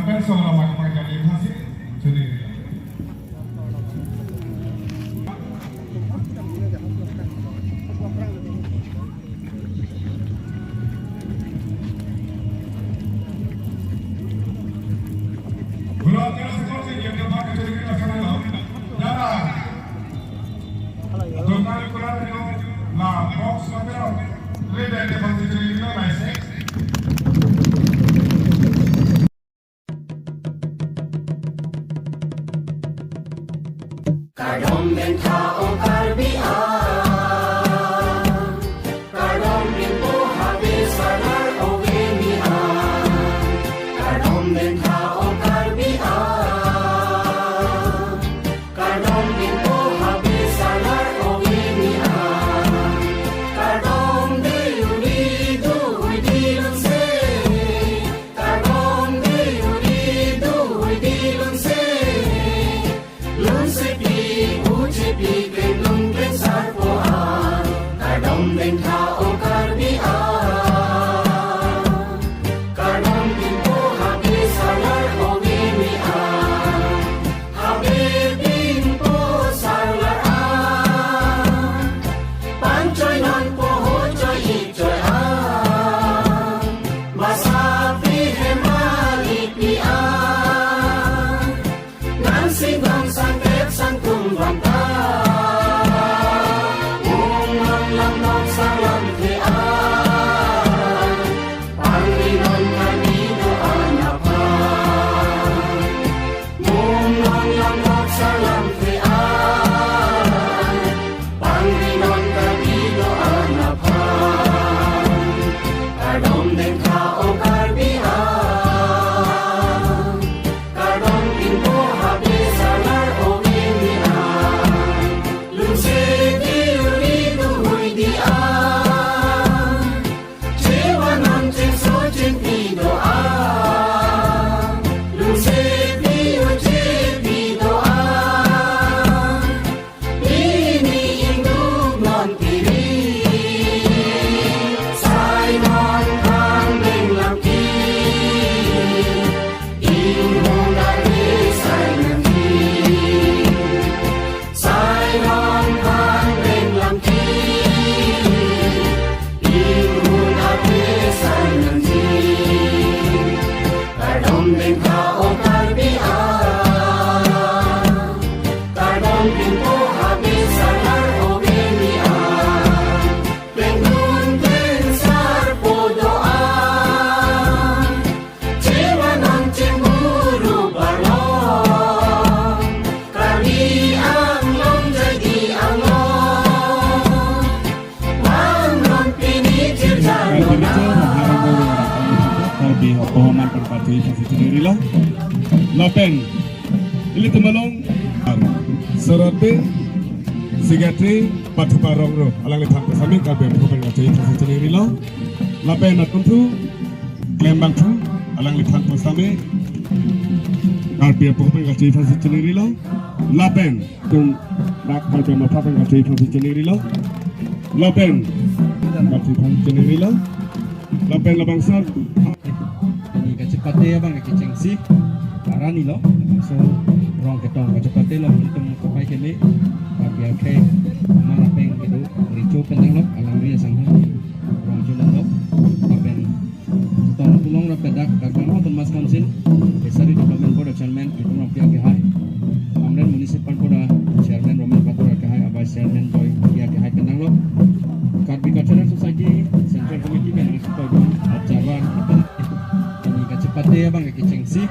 Lapen soal pakai invasi sendiri. Bulan seperti yang dipakai sendiri laksana Nara. Donald Kuran itu lah box kamera. Reda invasi sendiri license. Kadom ben tao karbia Kadom ben po habis salar ovenia Kadom ben tao karbia Kadom ben po habis salar ovenia Kadom de unido idilun se Kadom de unido idilun se Lun se Ujipi gendung besar poan Kadom ben tao karbia Kadom ben po habis salar ovenia Habis bin po salar Pancoy non po hocoy icoy Masapi hemali pia Nansing gong sangkep sangkung bangka Umang lamok salam tian Panginoon kanino anapan Umang lamok salam tian Panginoon kanino anapan Kadom den tao karbia Kadom din po habis salar ovenia Lunse di unido huidia Cewa non censo centido Lunse di uce pidoa Ini induk non tiri Sai non kang beng lamki Inguna sai nanti Sai non kang beng lamki Inguna sai nanti Kadom beng tao karbia Kadom beng po habis salar ovenia Pengun pensar po doa Cewa non cemburu balong Kali ang long jadi angon Wang non pinitil jalona di Oman Perpati sendiri lah. Lapen, ini temalong serate sigatri patu parong ro. Alang letak bersama kalbe bukan ngajai sendiri lah. Lapen nak tentu klembang tu alang letak bersama kalbe bukan ngajai sendiri lah. Lapen tung nak kalbe bukan ngajai sendiri lah. Lapen ngajai sendiri lah. Lapen labang sar. Cepatnya bang kecengsi arani lo so rong ketong cepatnya lo untuk kapai kene biar ke mana peng gitu ricu pendang lo alang ria sanghang rong julan lo apen tong tulong lo pedak kagam ho mas konsil besari development board chairman itu rong pia ke hai amren municipal board chairman roman patura ke hai abai chairman boy pia ke hai pendang lo Agricultural Society Central Committee kan itu acara cepatnya bang kecengsi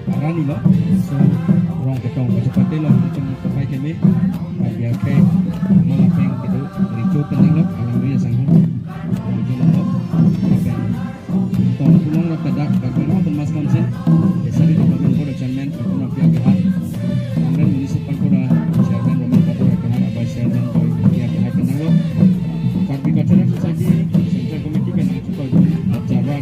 arani lo so rong ketong cepatnya lo untuk kapai kene biar ke mana peng gitu ricu pendang lo alang ria sanghang rong julan lo apen tong tulong lo pedak kagam ho mas konsil besari development board chairman itu rong pia ke hai amren municipal board chairman roman patura ke hai abai chairman boy pia ke hai pendang lo Agricultural Society Central Committee kan itu acara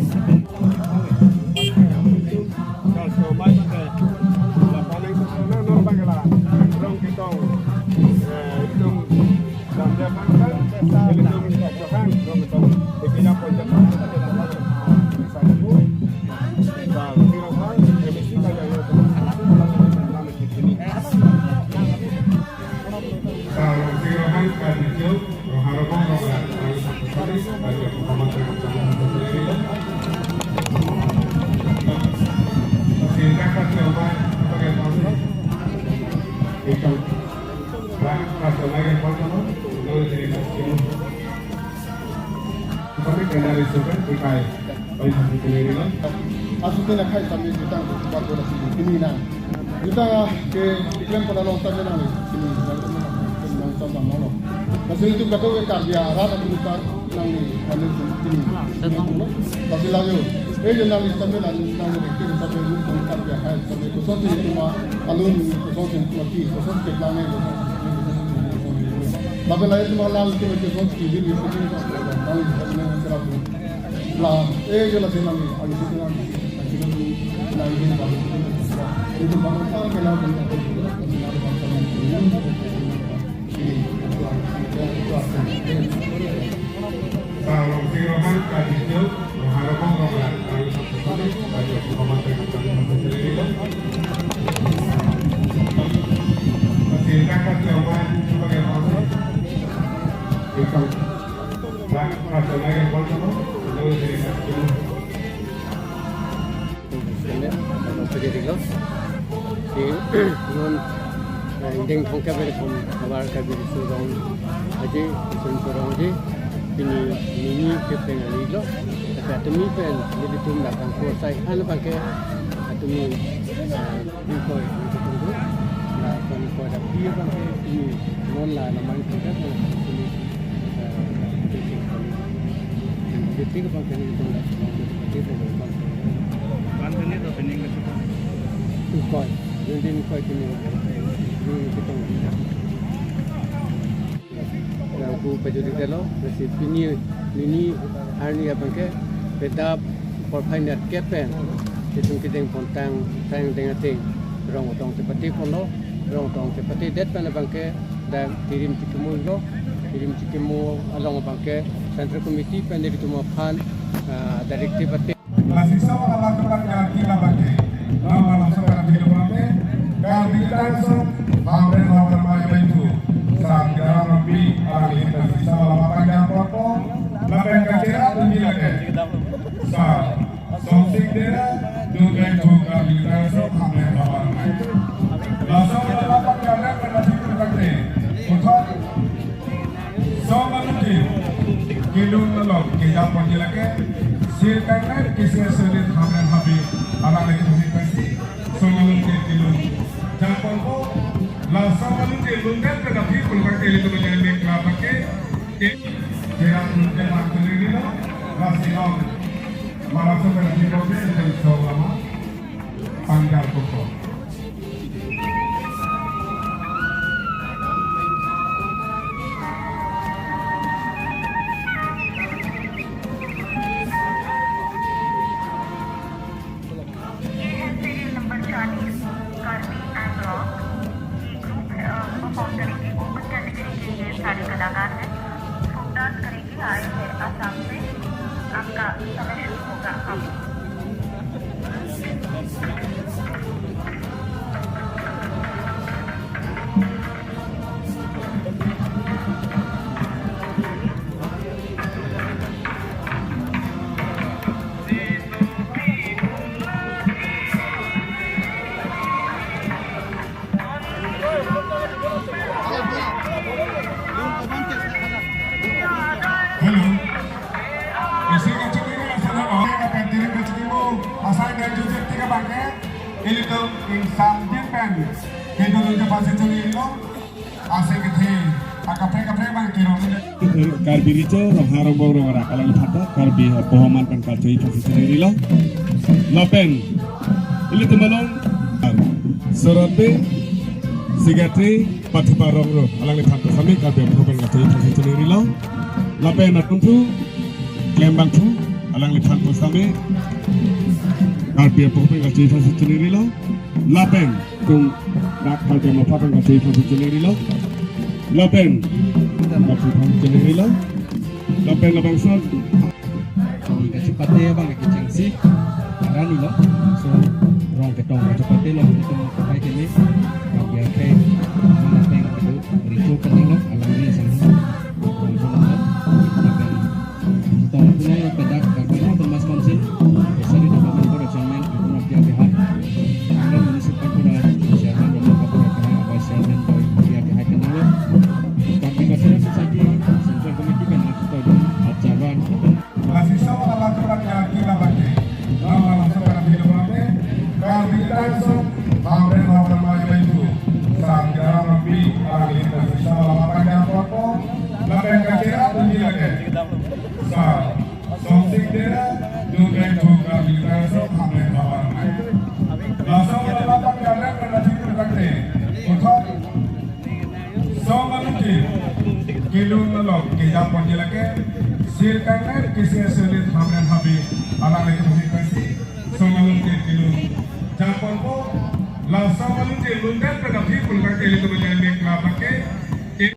Rong kai oi thang sendiri lo Asute na khai kami kita buat bola sini ini na kita ke iklan pada long time na ni sini nang sama malo kasi itu kata we karya ara na kita nang ni kami sini kasi layo jurnalis kami na nang ni kita sampai lu karya hai sampai kusot itu ma alun kusot itu mati kusot ke plane Bapak lain itu malah itu mereka kusot TV di sini nang ni kami nang terapun lah jelas memang agak itu nanti itu bangun tahun kalau kalau sirohan kadito harapon rogan kalau sampai baju pemakai kami sendiri lo masih rakyat jawaban sebagai apa itu rasa lagi kalau Pagkatilos nun indeng pangkabar kom kabar kabir surong aje surong aje ini kepeng alilo tapi atumi pen jadi tum datang kuasai anu pakai atumi dikoi itu tunggu lah kon ko ada dia pakai ini non lah namanya kita ini detik pakai itu lah itu Bandungnya tuh pening ke Tukoi, jadi Tukoi kini kita aku pejudi telo, resi ini hari apa ke beda perpindah kepen, itu kita yang pontang dengan ting, orang orang seperti kono, orang orang seperti det pada bangke dan kirim cikimu along bangke central committee pada itu mapan direktif La sisa wala lakukan kila bagi nama langsung pada video berapa kalau kita langsung bangren lawan maju itu saat kita lebih ahli kita sisa wala panjang foto lapan kacira lebih lagi saat something dia juga kita langsung hamil lawan maju langsung lapan kacira pada situ kacira untuk soal itu kilun nolok kita panjang lagi silakan kisah sulit hamil habis anak lagi berfungsi soalnya kilun jangan kau langsung kilun dan tetapi peluang kilun menjadi mikro pakai yang jangan keliru langsung malah seperti proses dan selama panjang pokok. सारे कलाकार हैं folk dance करेंगे आए हैं आसाम से आपका समय शुरू होगा अब Itu insan jempen kita juga pasal celilo asing kete akapre bang kiro karbi rico rong harong bong rong rak alang thata karbi pohoman kan kalcoi thasi sendiri lo lapen ili tumalong sorote sigate pathupa rong ro alang thata sami karbi pohoman kalcoi thasi sendiri lo lapen atuntu klembang thu alang thata sami karbi pohoman kalcoi thasi sendiri lo lapen tung rak karbi pohoman kalcoi thasi sendiri lo lapen masih sendiri lo lapen labang sod cepatnya bang ke cengsi rani lo so rong ketong cepatnya lo itu kai kini biar ke mana peng itu ricu kenang lo alami sana rong sana lo tahun punya yang pedak kalau termas konsil besari dapat production man itu nak dia ke angin municipal pura siaran dalam kapura ke apa siaran dia ke kenang lo tapi kalau society central committee kan itu tahu ajaran masih sama lakukan langsung Hamren Hamren Maju itu saat jalan lebih alang lintas sisa lama panjang foto lapen kacira bunyi lagi saat somsing dera juga di langsung Hamren Hamren Maju langsung lapan jalan pada situ kakte untuk somaluti kilo nolok kijam bunyi lagi sirkannya kisi sulit Hamren Habi alang lintas somaluti kilo Japon ko langsung meluncur lundan pada people kakek itu